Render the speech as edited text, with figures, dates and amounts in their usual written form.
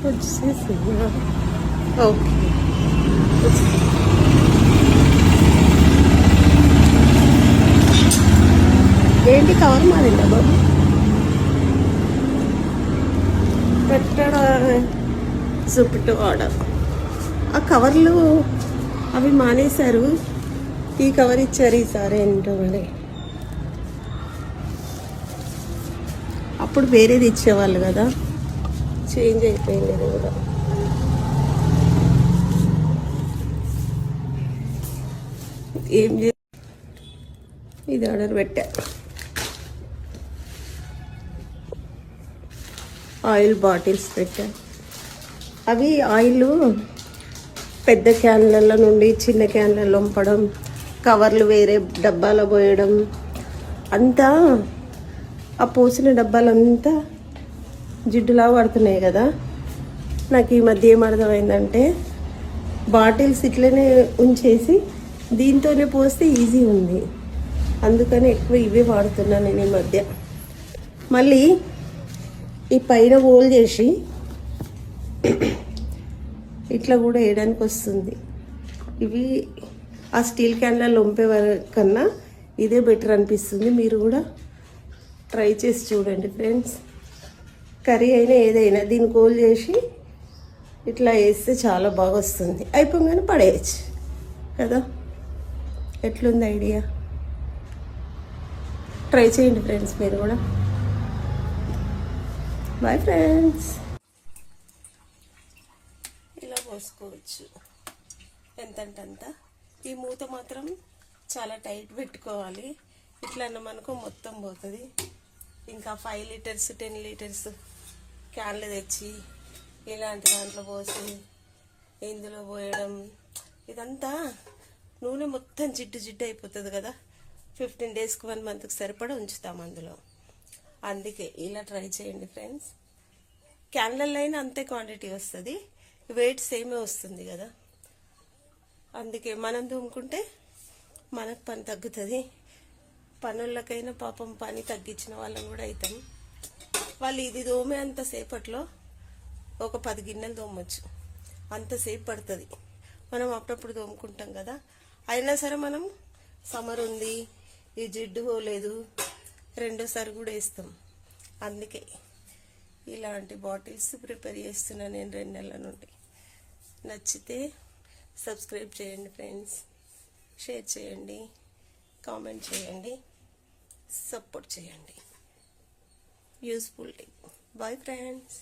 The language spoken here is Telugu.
వచ్చేసి ఓకే. ఏంటి కవర్ మారిందా బాబు పెట్టడా? జుపిటో ఆర్డర్. ఆ కవర్లు అవి మానేశారు, ఈ కవర్ ఇచ్చారు ఈసారి. ఏంటో మరి, అప్పుడు వేరేది ఇచ్చేవాళ్ళు కదా, చేంజ్ అయిపోయింది ఇది కూడా. ఏం ఇది ఆర్డర్ పెట్టా. ఆయిల్ బాటిల్స్ పెట్టా. అవి ఆయిల్ పెద్ద క్యాన్లలో నుండి చిన్న క్యాన్లలో వంపడం, కవర్లు వేరే డబ్బాలో పోయడం, అంతా ఆ పోసిన డబ్బాలంతా జిడ్డులా పడుతున్నాయి కదా. నాకు ఈ మధ్య ఏం అర్థమైందంటే, బాటిల్స్ ఇట్లనే ఉంచేసి దీంతోనే పోస్తే ఈజీ ఉంది, అందుకని ఎక్కువ ఇవే వాడుతున్నాను నేను ఈ మధ్య. మళ్ళీ ఈ పైన హోల్ చేసి ఇట్లా కూడా వేయడానికి వస్తుంది. ఇవి ఆ స్టీల్ క్యాన్లలో వంపే కన్నా ఇదే బెటర్ అనిపిస్తుంది. మీరు కూడా ట్రై చేసి చూడండి ఫ్రెండ్స్. కర్రీ అయినా ఏదైనా దీనికి హోల్ చేసి ఇట్లా వేస్తే చాలా బాగా వస్తుంది. అయిపోగానే పడేయచ్చు కదా. ఎట్లుంది ఐడియా? ట్రై చేయండి ఫ్రెండ్స్ మీరు కూడా. Bye friends. ఇలా పోసుకోవచ్చు ఎంతంటే అంత. ఈ మూత మాత్రం చాలా టైట్ పెట్టుకోవాలి, ఇట్లా అన్నమనుకో మొత్తం పోతుంది. ఇంకా 5 లీటర్స్ 10 లీటర్స్ క్యాన్లు తెచ్చి ఇలాంటి దాంట్లో పోసి ఇందులో పోయడం, ఇదంతా నూనె మొత్తం జిడ్డు జిడ్డు అయిపోతుంది కదా. 15 డేస్కి 1 మంత్కి సరిపడా ఉంచుతాం అందులో. అందుకే ఇలా ట్రై చేయండి ఫ్రెండ్స్. క్యాన్లలో అయినా అంతే క్వాంటిటీ వస్తుంది, వెయిట్ సేమే వస్తుంది కదా. అందుకే మనం తోముకుంటే మనకు పని తగ్గుతుంది. పనులకైనా పాపం పని తగ్గించిన వాళ్ళని కూడా అవుతాం. వాళ్ళు ఇది తోమే అంతసేపట్లో ఒక 10 గిన్నెలు తోమొచ్చు, అంతసేపు పడుతుంది. మనం అప్పుడప్పుడు తోముకుంటాం కదా. అయినా సరే మనం సమ్మర్ ఉంది, ఈ జిడ్డు పోలేదు, రెండోసారి కూడా వేస్తాం. అందుకే ఇలాంటి బాటిల్స్ ప్రిపేర్ చేస్తున్నా నేను 2 నెలల నుండి. నచ్చితే సబ్స్క్రైబ్ చేయండి ఫ్రెండ్స్, షేర్ చేయండి, కామెంట్ చేయండి, సపోర్ట్ చేయండి. Useful tip. Bye friends.